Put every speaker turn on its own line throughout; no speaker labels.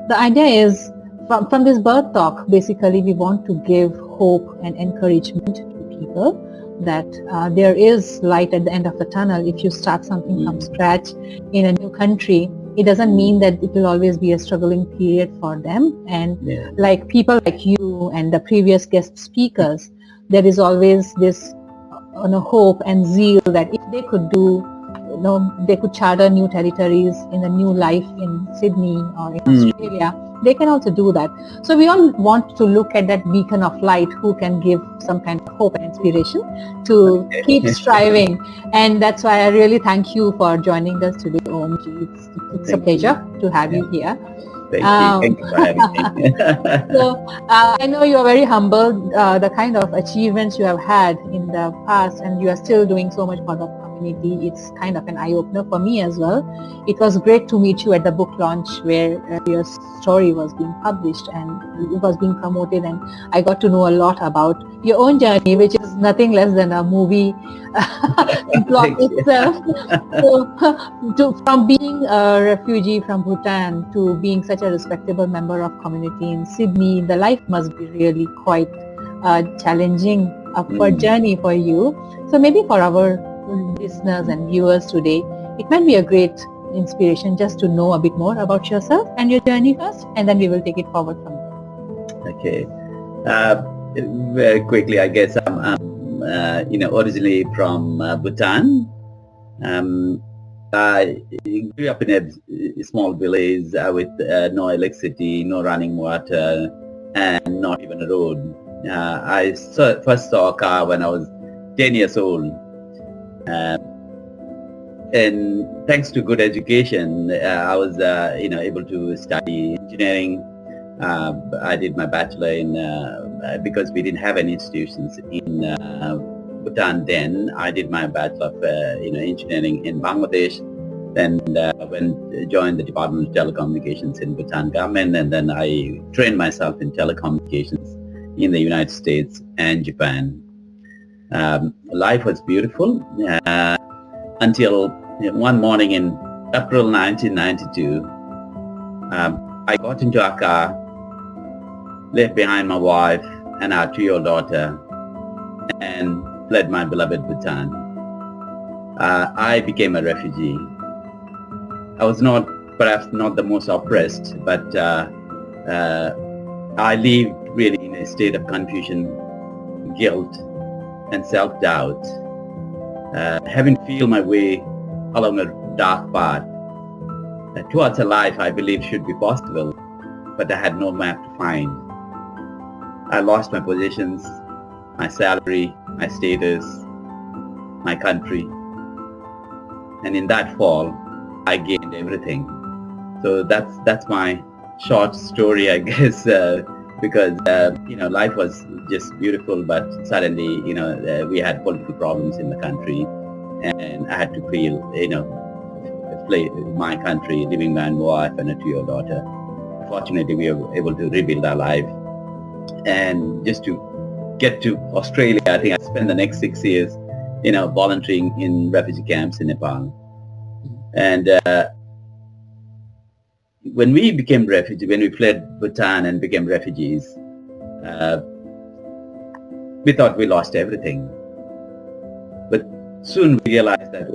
the idea is from this birth talk, basically we want to give hope and encouragement to people that there is light at the end of the tunnel. If you start something from scratch in a new country, it doesn't mean that it will always be a struggling period for them. And like people like you and the previous guest speakers, there is always this hope and zeal that if they could do, they could charter new territories in a new life in Sydney or in Australia, they can also do that. So we all want to look at that beacon of light who can give some kind of hope and inspiration to keep striving. And that's why I really thank you for joining us today, Omji. It's a pleasure to have you here.
Thank you for having me.
So I know you are very humble, the kind of achievements you have had in the past, and you are still doing so much for the community. It's kind of an eye-opener for me as well. It was great to meet you at the book launch where your story was being published and it was being promoted, and I got to know a lot about your own journey, which is nothing less than a movie plot itself. So from being a refugee from Bhutan to being such a respectable member of community in Sydney, the life must be really quite challenging, upward journey for you. So maybe for our listeners and viewers today, it might be a great inspiration just to know a bit more about yourself and your journey first, and then we will take it forward from there.
Okay. Very quickly, I guess I'm originally from Bhutan. I grew up in a small village with no electricity, no running water, and not even a road. I first saw a car when I was 10 years old. And thanks to good education, I was able to study engineering. I did my bachelor in because we didn't have any institutions in Bhutan then. I did my bachelor of engineering in Bangladesh. Then joined the Department of Telecommunications in Bhutan government, and then I trained myself in telecommunications in the United States and Japan. Life was beautiful until one morning in April 1992, I got into a car, left behind my wife and our 2-year-old daughter, and fled my beloved Bhutan. I became a refugee. I was perhaps not the most oppressed, but I lived really in a state of confusion, guilt, and self-doubt, having to feel my way along a dark path towards a life I believe should be possible, but I had no map to find. I lost my possessions, my salary, my status, my country, and in that fall, I gained everything. So that's my short story, I guess, because life was just beautiful, but suddenly we had political problems in the country, and I had to flee my country, leaving my wife and a 2-year-old daughter. Fortunately, we were able to rebuild our life, and just to get to Australia, I think I spent the next 6 years, volunteering in refugee camps in Nepal. And when we became refugees, when we fled Bhutan and became refugees, we thought we lost everything. But soon we realized that,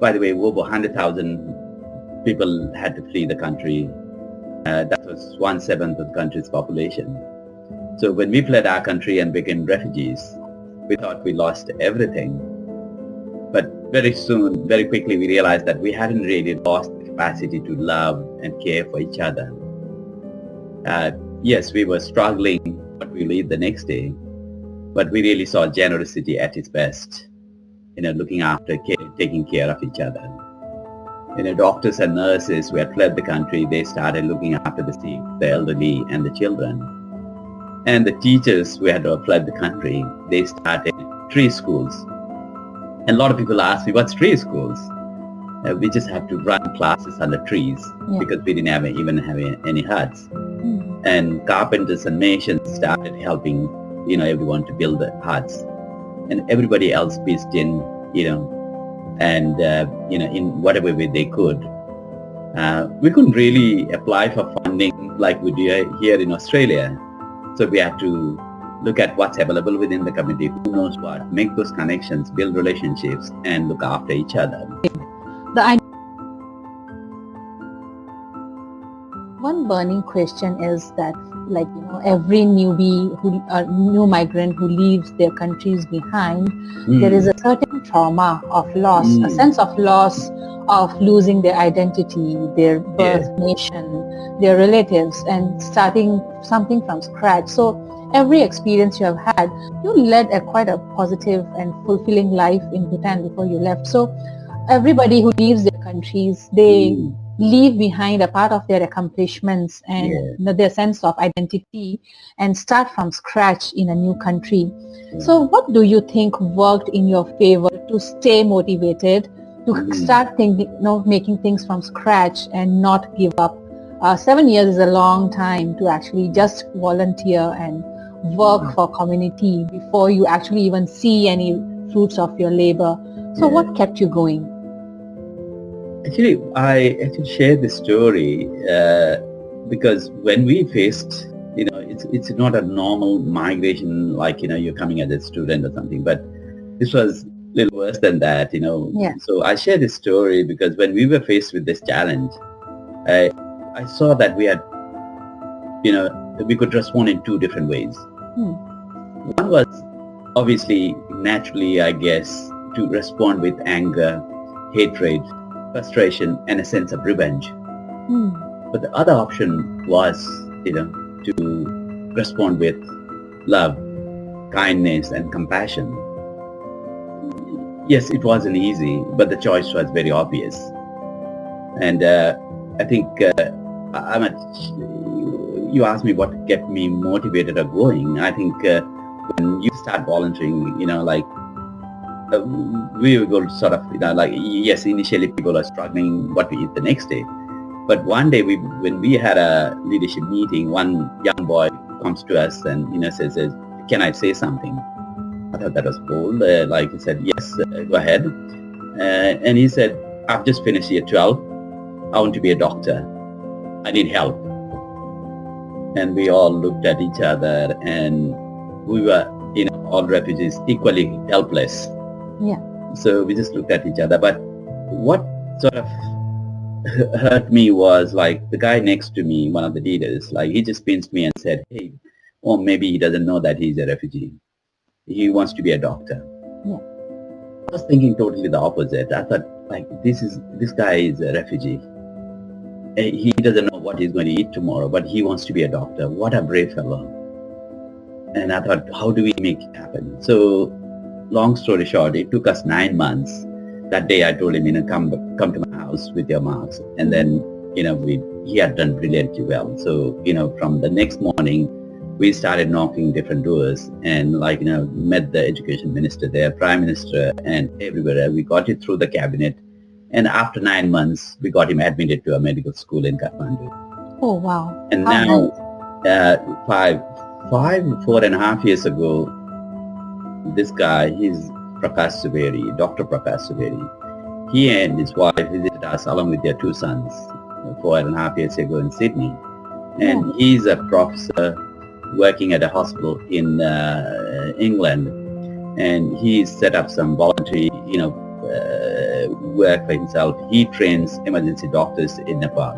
by the way, over 100,000 people had to flee the country. That was 1/7 of the country's population. So when we fled our country and became refugees, we thought we lost everything. But very soon, very quickly, we realized that we hadn't really lost the capacity to love and care for each other. Yes, we were struggling what we will eat the next day, but we really saw generosity at its best, looking after, taking care of each other. Doctors and nurses who had fled the country, they started looking after the sick, the elderly, and the children. And the teachers who had fled the country, they started tree schools. And a lot of people ask me, what's tree schools? We just have to run classes under trees because we didn't even have any huts. And carpenters and masons started helping, everyone to build the huts. And everybody else pitched in, in whatever way they could. We couldn't really apply for funding like we do here in Australia. So we had to look at what's available within the community, who knows what, make those connections, build relationships, and look after each other.
The one burning question is that, like, every newbie new migrant who leaves their countries behind, there is a certain trauma of loss, a sense of loss of losing their identity, their birth nation, their relatives, and starting something from scratch. So every experience you have had, you led quite a positive and fulfilling life in Bhutan before you left. So everybody who leaves their countries, they leave behind a part of their accomplishments and their sense of identity and start from scratch in a new country. So what do you think worked in your favor to stay motivated, to start thinking, making things from scratch and not give up? 7 years is a long time to actually just volunteer and work for community before you actually even see any fruits of your labor. So what kept you going?
Actually, I share this story because when we faced, it's not a normal migration like, you're coming as a student or something, but this was a little worse than that, So I share this story because when we were faced with this challenge, I saw that we had, we could respond in two different ways. One was obviously, naturally, I guess, to respond with anger, hatred, frustration, and a sense of revenge. But the other option was, to respond with love, kindness, and compassion. Yes, it wasn't easy, but the choice was very obvious. And I think you asked me what kept me motivated or going. I think when you start volunteering, we will go sort of, yes, initially people are struggling what to eat the next day. But one day when we had a leadership meeting, one young boy comes to us and, says, can I say something? I thought that was bold. He said, yes, go ahead. And he said, I've just finished year 12. I want to be a doctor. I need help. And we all looked at each other and we were, all refugees equally helpless. So we just looked at each other. But what sort of hurt me was the guy next to me, one of the leaders, he just pinched me and said, hey, or maybe he doesn't know that he's a refugee. He wants to be a doctor. I was thinking totally the opposite. I thought this guy is a refugee. He doesn't know what he's going to eat tomorrow, but he wants to be a doctor. What a brave fellow. And I thought, how do we make it happen? So long story short, it took us 9 months. That day I told him, come to my house with your marks. And then, he had done brilliantly well. So, from the next morning, we started knocking different doors and met the education minister there, prime minister, and everywhere. We got it through the cabinet. And after 9 months, we got him admitted to a medical school in Kathmandu.
Oh, wow.
And now, 4.5 years ago, this guy, he's Prakash Suveri, Dr. Prakash Suveri. He and his wife visited us along with their 2 sons 4.5 years ago in Sydney. And he's a professor working at a hospital in England. And he set up some voluntary, work for himself. He trains emergency doctors in Nepal.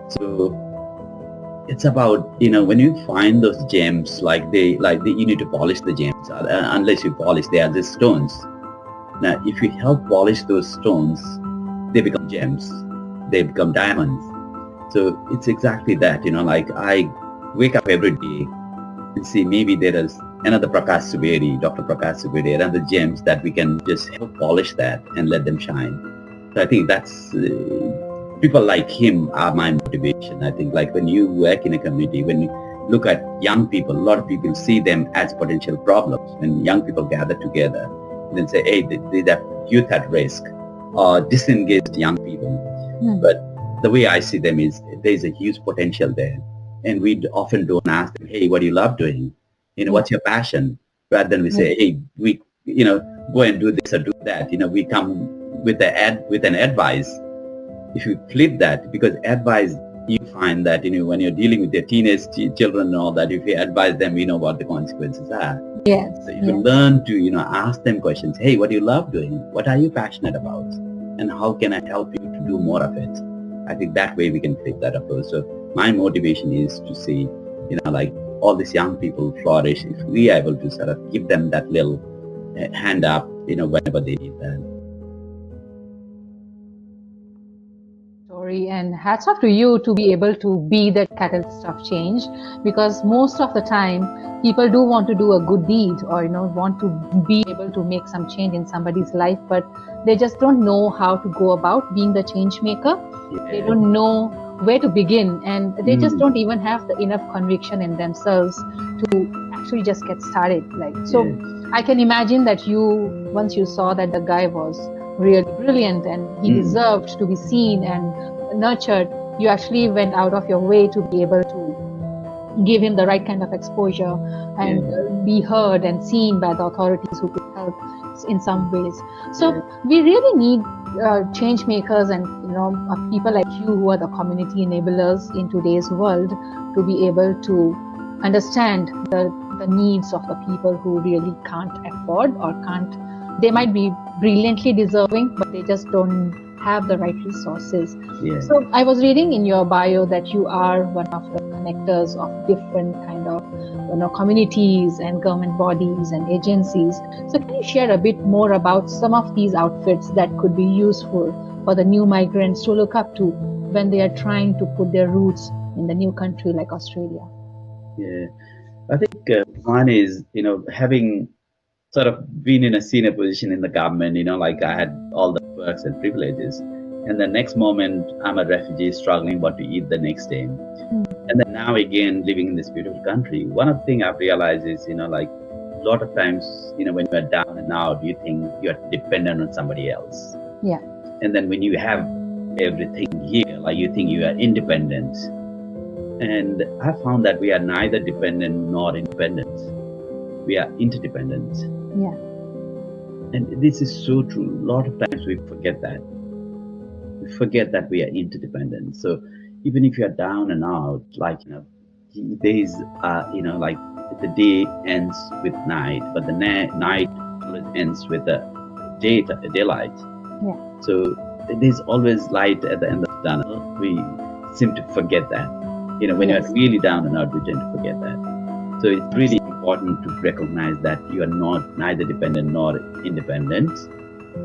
So it's about, when you find those gems, you need to polish the gems. Unless you polish, they are just stones. Now, if you help polish those stones, they become gems. They become diamonds. So it's exactly that, I wake up every day and see maybe there is another Prakash Suveri, Dr. Prakash Suveri, another gems that we can just help polish that and let them shine. So I think that's, people like him are my motivation. I think when you work in a community, when you look at young people, a lot of people see them as potential problems. When young people gather together and then say, hey, that youth at risk or disengaged young people. But the way I see them is there's a huge potential there. And we often don't ask them, hey, what do you love doing? What's your passion? Rather than we say, hey, we, go and do this or do that. We come with an advice. if you flip that, because advice, you find that, when you're dealing with your teenage children and all that, if you advise them, you know what the consequences are.
Yes.
So if you learn to, ask them questions, hey, what do you love doing? What are you passionate about? And how can I help you to do more of it? I think that way we can flip that approach. So my motivation is to see, like all these young people flourish if we are able to sort of give them that little hand up, whenever they need that.
And hats off to you to be able to be that catalyst of change, because most of the time people do want to do a good deed or want to be able to make some change in somebody's life, but they just don't know how to go about being the change maker. They don't know where to begin, and they just don't even have the enough conviction in themselves to actually just get started. I can imagine that once you saw that the guy was really brilliant and he deserved to be seen and nurtured, you actually went out of your way to be able to give him the right kind of exposure and be heard and seen by the authorities who could help in some ways. So we really need change makers and people like you who are the community enablers in today's world to be able to understand the needs of the people who really can't afford or they might be brilliantly deserving, but they just don't have the right resources. So I was reading in your bio that you are one of the connectors of different kind of communities and government bodies and agencies. So can you share a bit more about some of these outfits that could be useful for the new migrants to look up to when they are trying to put their roots in the new country like Australia?
I think one is, having sort of been in a senior position in the government, like I had all the perks and privileges. And the next moment, I'm a refugee struggling what to eat the next day. And then now again, living in this beautiful country, one of the things I've realized is, like a lot of times, when you're down and out, you think you're dependent on somebody else. And then when you have everything here, like you think you are independent. And I found that we are neither dependent nor independent. We are interdependent. And this is so true. A lot of times we forget that. We forget that we are interdependent. So even if you are down and out, days are, like the day ends with night, but the night always ends with the daylight. So there's always light at the end of the tunnel. We seem to forget that. When you're really down and out, we tend to forget that. So it's really important to recognize that you are neither dependent nor independent.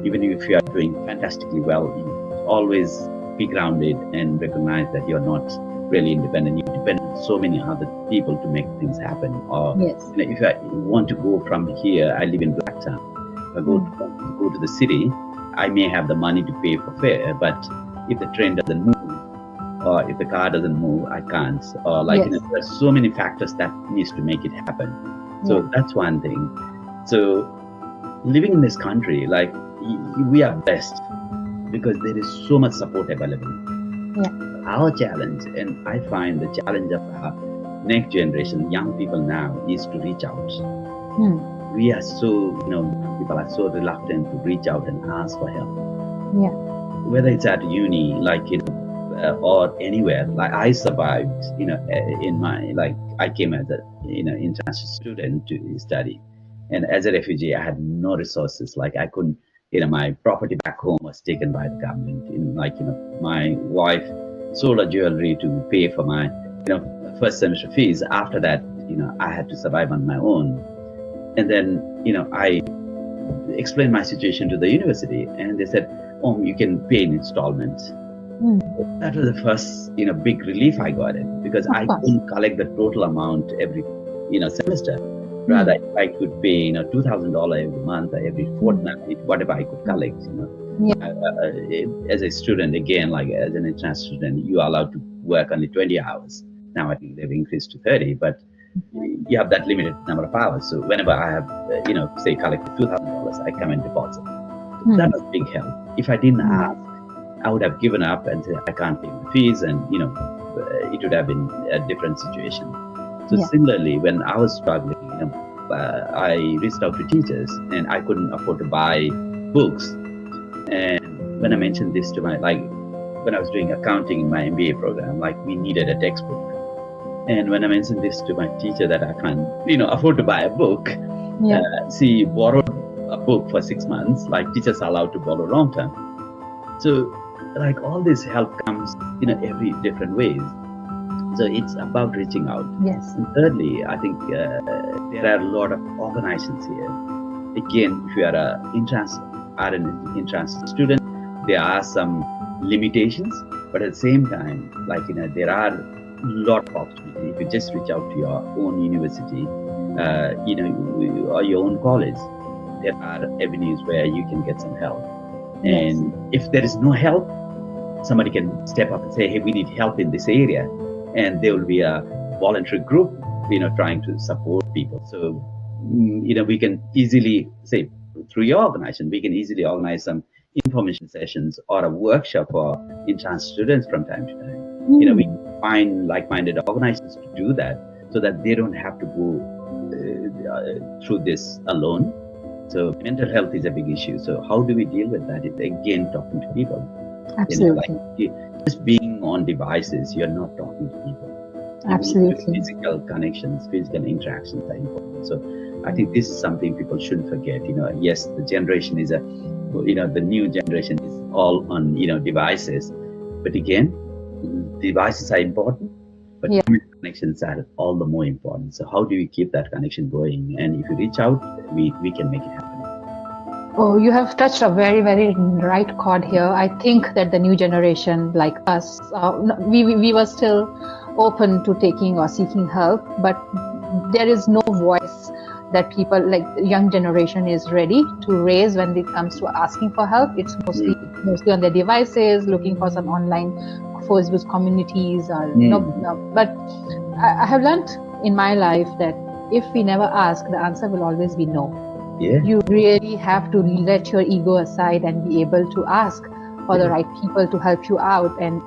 Even if you are doing fantastically well, you always be grounded and recognize that you're not really independent. You depend on so many other people to make things happen. Or if I want to go from here, I live in Blacktown. If I go to the city, I may have the money to pay for fare, but if the train doesn't move, or if the car doesn't move, I can't. Or there's so many factors that needs to make it happen. So that's one thing. So living in this country, we are blessed because there is so much support available. Our challenge, and I find the challenge of our next generation, young people now, is to reach out. We are so, people are so reluctant to reach out and ask for help. Whether it's at uni, or anywhere. I survived, in my, I came as a, international student to study. And as a refugee, I had no resources. I couldn't, my property back home was taken by the government. My wife sold her jewelry to pay for my, first semester fees. After that, I had to survive on my own. And then, I explained my situation to the university, and they said, "Oh, you can pay in installments." That was the first, big relief I got it, because I couldn't collect the total amount every, semester. Rather, I could pay, $2,000 every month, every fortnight, whatever I could collect. As a student, again, as an international student, you are allowed to work only 20 hours. Now I think they've increased to 30, but you have that limited number of hours. So whenever I have, say, collected $2,000, I come and deposit. So that was a big help. If I didn't ask, I would have given up and said, I can't pay the fees, and it would have been a different situation. So similarly, when I was struggling, I reached out to teachers, and I couldn't afford to buy books. And when I mentioned this to my, when I was doing accounting in my MBA program, like we needed a textbook. And when I mentioned this to my teacher that I can't, afford to buy a book, she borrowed a book for 6 months, like teachers are allowed to borrow long term. So like all this help comes in every different ways. So it's about reaching out.
Yes.
And thirdly, I think there are a lot of organizations here. Again, if you are an international student, there are some limitations, but at the same time, like, there are a lot of opportunity. If you just reach out to your own university, or your own college, there are avenues where you can get some help. And if there is no help, somebody can step up and say, hey, we need help in this area. And there will be a voluntary group, trying to support people. So, we can easily say through your organization, we can easily organize some information sessions or a workshop for international students from time to time. We can find like-minded organizations to do that so that they don't have to go through this alone. So mental health is a big issue. So how do we deal with that? It's again talking to people.
Absolutely.
Just being on devices, you're not talking to people.
Absolutely.
Physical connections, physical interactions are important. So I think this is something people shouldn't forget. Yes, the generation is the new generation is all on, devices. But again, devices are important, but human connections are all the more important. So how do we keep that connection going? And if you reach out, we can make it happen.
Oh, you have touched a very, very right chord here. I think that the new generation, like us, we were still open to taking or seeking help, but there is no voice that people like young generation is ready to raise when it comes to asking for help. It's mostly on their devices, looking for some online Facebook communities or But I have learned in my life that if we never ask, the answer will always be no.
Yeah.
You really have to let your ego aside and be able to ask for the right people to help you out, and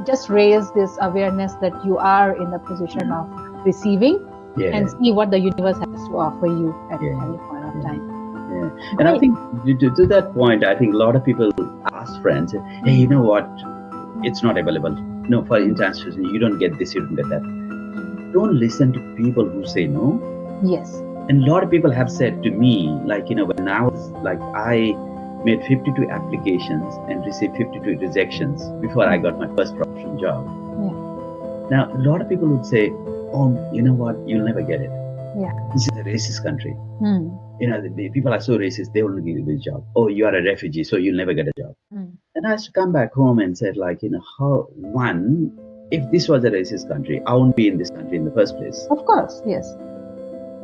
just raise this awareness that you are in the position of receiving and see what the universe has to offer you at any point of time.
Yeah. And I think to that point, I think a lot of people ask friends, hey, you know what? It's not available. No, for international, you don't get this, you don't get that. Don't listen to people who say no.
Yes.
And a lot of people have said to me, like, when I was like, I made 52 applications and received 52 rejections before I got my first professional job. Yeah. Now, a lot of people would say, oh, you know what, you'll never get it.
Yeah.
This is a racist country. The people are so racist, they won't give you a job. Oh, you are a refugee, so you'll never get a job. And I used to come back home and said, like, if this was a racist country, I wouldn't be in this country in the first place.
Of course, yes.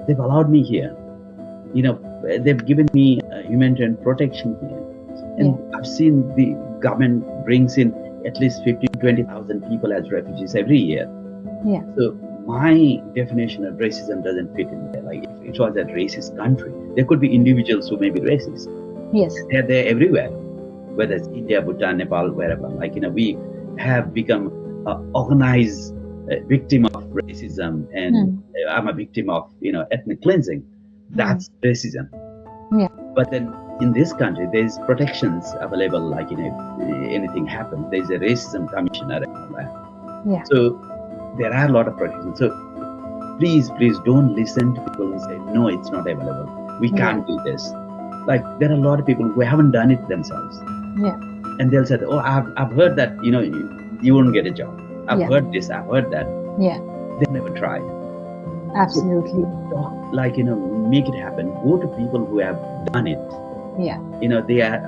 They've allowed me here. They've given me humanitarian protection here. And I've seen the government brings in at least 15,000 to 20,000 people as refugees every year.
Yeah.
So my definition of racism doesn't fit in there. Like, if it was a racist country, there could be individuals who may be racist.
Yes.
They're there everywhere, whether it's India, Bhutan, Nepal, wherever. Like, we have become organized victim of racism, and I'm a victim of ethnic cleansing. That's racism.
Yeah.
But then in this country, there's protections available. Like, if anything happens, there's a racism commissioner.
Yeah.
So there are a lot of protections. So please don't listen to people who say no, it's not available. We can't do this. Like, there are a lot of people who haven't done it themselves. Yeah. And they'll say, oh, I've heard that you won't get a job. I've heard this, I've heard that.
Yeah.
They've never tried.
Absolutely.
So, like, make it happen. Go to people who have done it.
Yeah.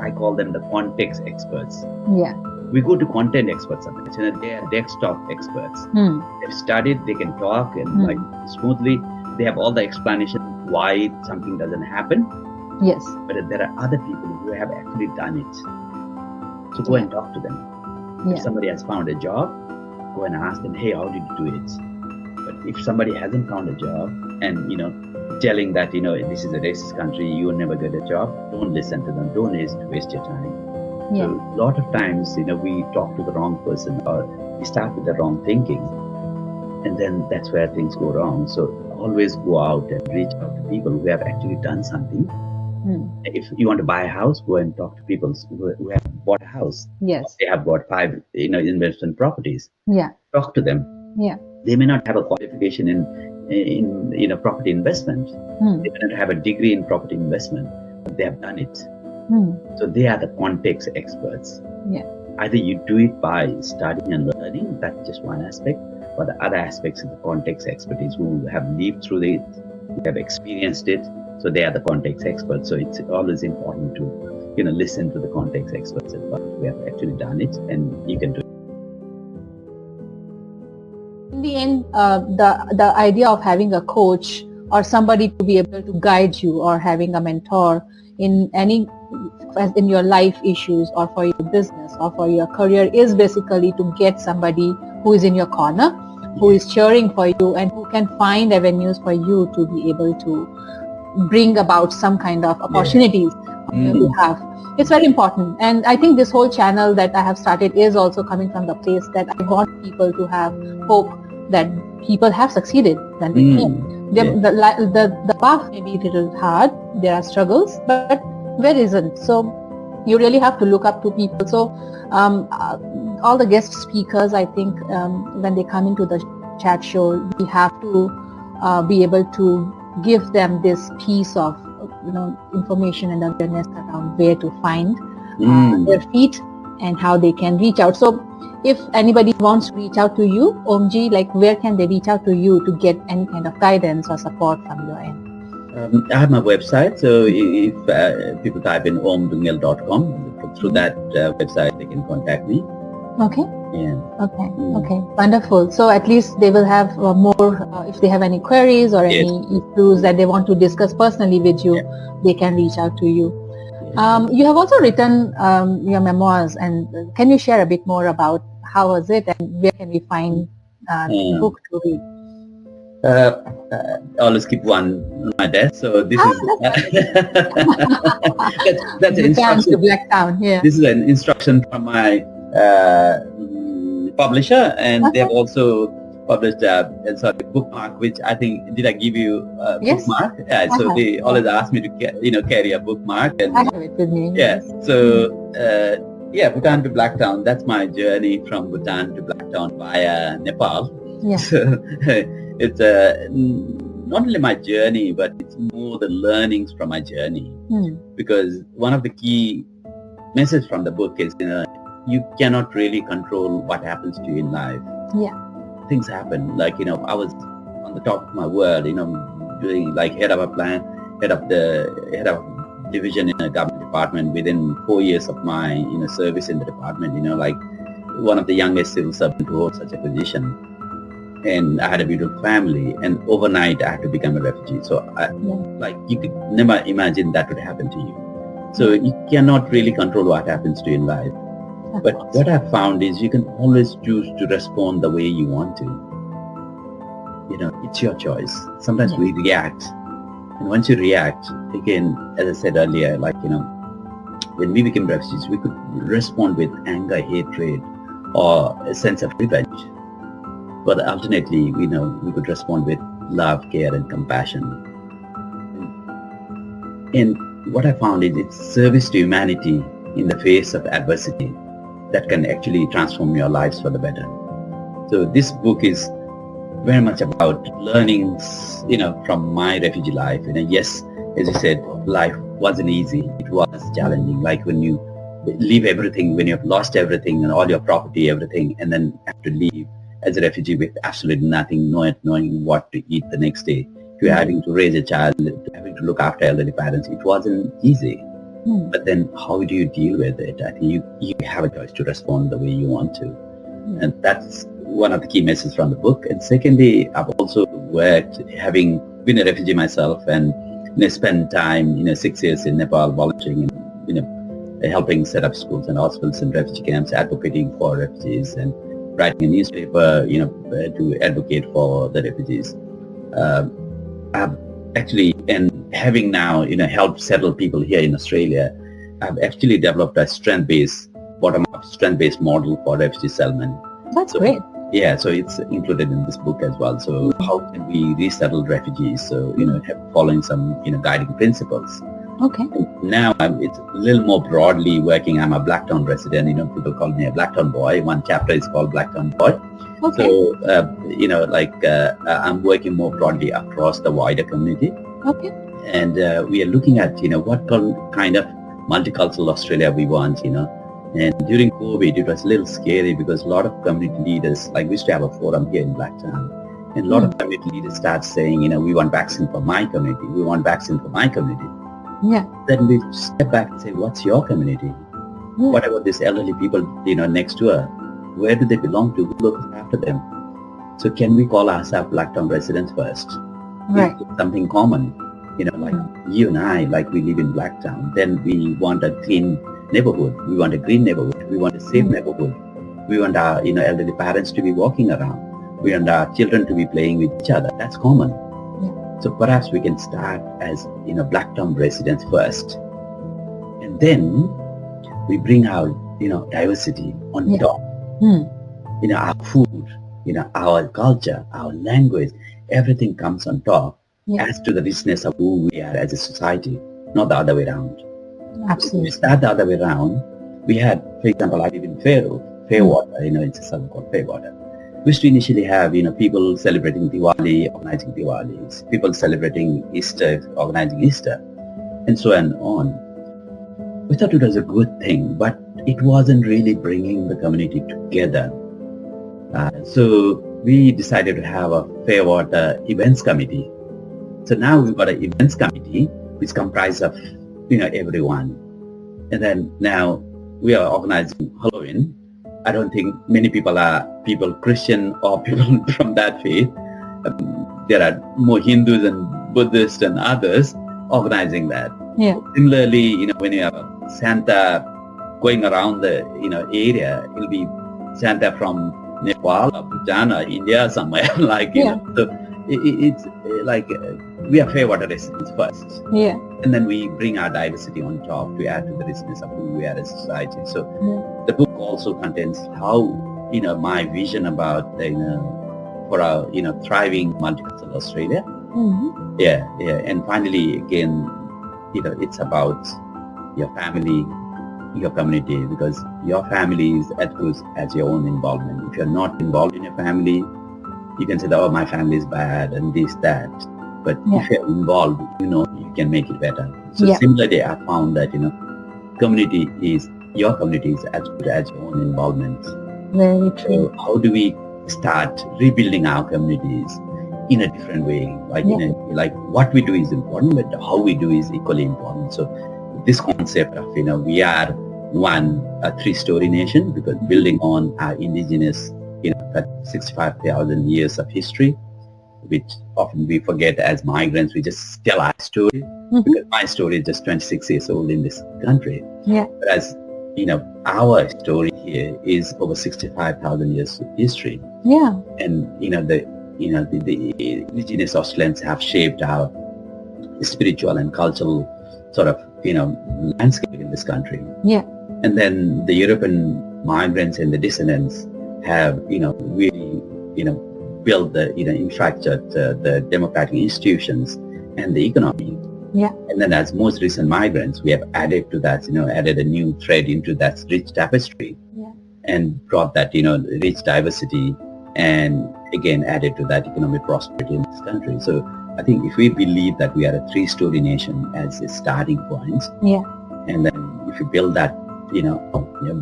I call them the context experts.
Yeah.
We go to content experts sometimes. They are desktop experts. They've studied, they can talk and like smoothly. They have all the explanation why something doesn't happen.
Yes.
But there are other people who have actually done it. So go and talk to them. If somebody has found a job, go and ask them, hey, how did you do it? But if somebody hasn't found a job and, telling that, this is a racist country, you will never get a job, don't listen to them. Don't waste your time. Yeah. So a lot of times, we talk to the wrong person, or we start with the wrong thinking. And then that's where things go wrong. So always go out and reach out to people who have actually done something. If you want to buy a house, go and talk to people who have bought a house.
Yes.
They have bought 5, investment properties.
Yeah.
Talk to them.
Yeah.
They may not have a qualification in property investment. They may not have a degree in property investment, but they have done it. So they are the context experts.
Yeah.
Either you do it by studying and learning, that's just one aspect, but the other aspects of the context expertise who have lived through it, who have experienced it, so they are the context experts. So it's always important to, listen to the context experts as well. We have actually done it, and you can do it.
In the end, the idea of having a coach or somebody to be able to guide you, or having a mentor in your life issues or for your business or for your career, is basically to get somebody who is in your corner, who is cheering for you, and who can find avenues for you to be able to bring about some kind of opportunities on your behalf. It's very important, and I think this whole channel that I have started is also coming from the place that I want people to have hope that people have succeeded when they came. The path may be a little hard, there are struggles, but where isn't? So you really have to look up to people. So all the guest speakers, I think, when they come into the chat show, we have to be able to give them this piece of information and awareness around where to find their feet and how they can reach out. So if anybody wants to reach out to you, Omji, where can they reach out to you to get any kind of guidance or support from your end?
I have my website, so if people type in omdhungel.com, through that website they can contact me.
Okay.
Yeah.
Okay. Okay. Wonderful. So at least they will have more, if they have any queries or any issues that they want to discuss personally with you, they can reach out to you. You have also written your memoirs, and can you share a bit more about how was it and where can we find the book to read?
I always keep one on my desk. So this is that's an instruction.
Blacktown, yeah.
This is an instruction from my publisher, and they have also published a bookmark, which I think, did I give you a bookmark? Yeah, so they always ask me to carry a bookmark, and
I have it with me.
Yeah. So Bhutan to Blacktown. That's my journey from Bhutan to Blacktown via Nepal.
Yeah.
So it's not only my journey, but it's more the learnings from my journey. Because one of the key messages from the book is, you cannot really control what happens to you in life.
Yeah.
Things happen. I was on the top of my world, doing head of division in a government department within 4 years of my service in the department. One of the youngest civil servants to hold such a position. And I had a beautiful family, and overnight I had to become a refugee. So you could never imagine that would happen to you. So you cannot really control what happens to you in life. But what I've found is you can always choose to respond the way you want to. It's your choice. Sometimes we react. And once you react, again, as I said earlier, when we became refugees, we could respond with anger, hatred, or a sense of revenge. But alternately, we could respond with love, care, and compassion. And what I found is it's service to humanity in the face of adversity that can actually transform your lives for the better. So this book is very much about learnings, from my refugee life. Yes, as you said, life wasn't easy. It was challenging. When you leave everything, when you've lost everything and all your property, everything, and then have to leave as a refugee with absolutely nothing, not knowing what to eat the next day, to having to raise a child, to having to look after elderly parents. It wasn't easy. But then how do you deal with it? I think you have a choice to respond the way you want to. And that's one of the key messages from the book. And secondly, I've also worked, having been a refugee myself, and spent time, 6 years in Nepal volunteering and, helping set up schools and hospitals and refugee camps, advocating for refugees, and writing a newspaper, to advocate for the refugees. I've actually, and having now, helped settle people here in Australia, I've actually developed a bottom-up strength-based model for refugee settlement.
That's great.
Yeah, so it's included in this book as well. So how can we resettle refugees? So, following some, guiding principles.
Okay.
Now it's a little more broadly working. I'm a Blacktown resident. People call me a Blacktown boy. One chapter is called Blacktown boy.
Okay.
So, I'm working more broadly across the wider community.
Okay.
And we are looking at, what kind of multicultural Australia we want, And during COVID, it was a little scary because a lot of community leaders, like we used to have a forum here in Blacktown, and a lot of community leaders start saying, we want vaccine for my community. We want vaccine for my community.
Yeah.
Then we step back and say, what's your community?
Yeah.
What about these elderly people, next to her? Where do they belong to? Who looks after them? So can we call ourselves Blacktown residents first?
Right.
Something common, like you and I, like we live in Blacktown. Then we want a clean neighborhood. We want a green neighborhood. We want a safe neighborhood. We want our, elderly parents to be walking around. We want our children to be playing with each other. That's common.
Yeah.
So perhaps we can start as, Blacktown residents first. And then we bring out, diversity on top. Our food, our culture, our language, everything comes on top as to the richness of who we are as a society, not the other way around.
Absolutely.
If we start the other way around, we had, for example, I live in Fairwater, it's a suburb called Fairwater. We used to initially have, people celebrating Diwali, organizing Diwalis, people celebrating Easter, organizing Easter, and so on. We thought it was a good thing, but it wasn't really bringing the community together. So we decided to have a Fairwater Events Committee. So now we've got an events committee which comprises of, everyone. And then now we are organizing Halloween. I don't think many people are Christian or people from that faith. There are more Hindus and Buddhists and others organizing that.
Yeah.
Similarly, when you have Santa going around the, area, it'll be Santa from Nepal or Bhutan or India somewhere so it's like we are Fairwater residents first.
Yeah.
And then we bring our diversity on top to add to the richness of who we are as a society. So the book also contains how, my vision about, for our, thriving multicultural Australia.
Mm-hmm.
Yeah. And finally, again, it's about your family, your community, because your family is as good as your own involvement. If you're not involved in your family, you can say, oh, my family is bad and this, that. But if you're involved, you can make it better. So similarly, I found that, your community is as good as your own involvement.
Very true.
So how do we start rebuilding our communities in a different way? Like what we do is important, but how we do is equally important. So this concept of, we are a three-story nation, because building on our indigenous, that 65,000 years of history, which often we forget as migrants. We just tell our story, because my story is just 26 years old in this country.
Yeah.
Whereas, our story here is over 65,000 years of history.
Yeah.
And, the indigenous Australians have shaped our spiritual and cultural sort of, landscape in this country.
Yeah.
And then the European migrants and the descendants have, really, build the infrastructure, the democratic institutions and the economy.
Yeah.
And then as most recent migrants, we have added to that, added a new thread into that rich tapestry and brought that, rich diversity and again added to that economic prosperity in this country. So I think if we believe that we are a three-story nation as a starting point, and then if you build that,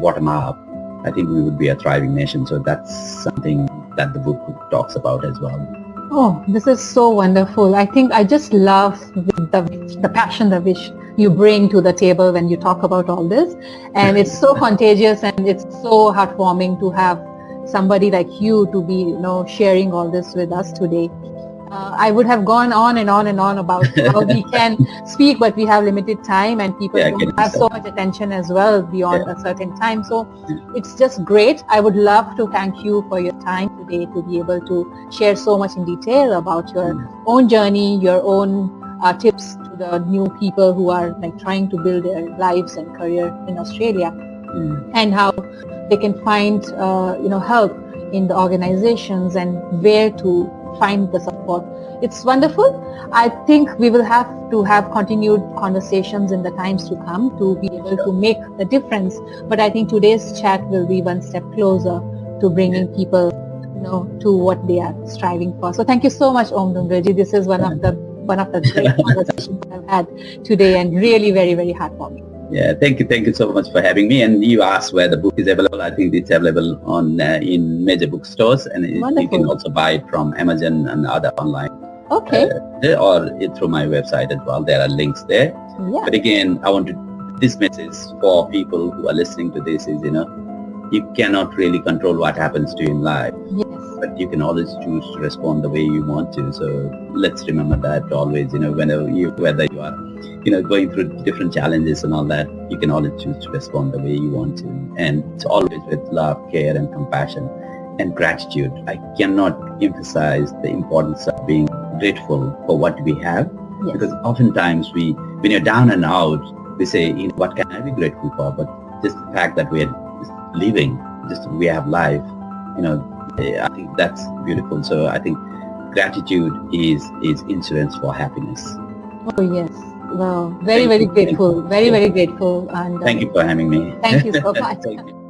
bottom up, I think we would be a thriving nation. So that's something that the book talks about as well.
Oh, this is so wonderful. I think I just love the passion, the wish you bring to the table when you talk about all this. And it's so contagious and it's so heartwarming to have somebody like you to be, sharing all this with us today. I would have gone on and on and on about how we can speak, but we have limited time and people don't have so much attention as well beyond a certain time. So it's just great. I would love to thank you for your time today to be able to share so much in detail about your own journey, your own tips to the new people who are like trying to build their lives and career in Australia, and how they can find, help in the organizations and where to find the support. It's wonderful. I think we will have to have continued conversations in the times to come to be able to make the difference. But I think today's chat will be one step closer to bringing people, to what they are striving for. So thank you so much, Om Dhungel ji. This is one of the great conversations I've had today, and really very, very heartwarming.
Yeah, thank you so much for having me. And you asked where the book is available. I think it's available on in major bookstores, and you can also buy it from Amazon and other online.
Okay.
Or through my website as well. There are links there.
Yeah.
But again, I want this message for people who are listening to this is, you cannot really control what happens to you in life.
Yes.
But you can always choose to respond the way you want to. So let's remember that always, whether you are, going through different challenges and all that, you can always choose to respond the way you want to. And it's always with love, care and compassion and gratitude. I cannot emphasize the importance of being grateful for what we have.
Yes.
Because oftentimes when you're down and out, we say, what can I be grateful for? But just the fact that we are living, just we have life, I think that's beautiful. So I think gratitude is insurance for happiness.
Oh yes. Well, very, very grateful. Very, very grateful. And
thank you for having me.
Thank you so much.
Thank you.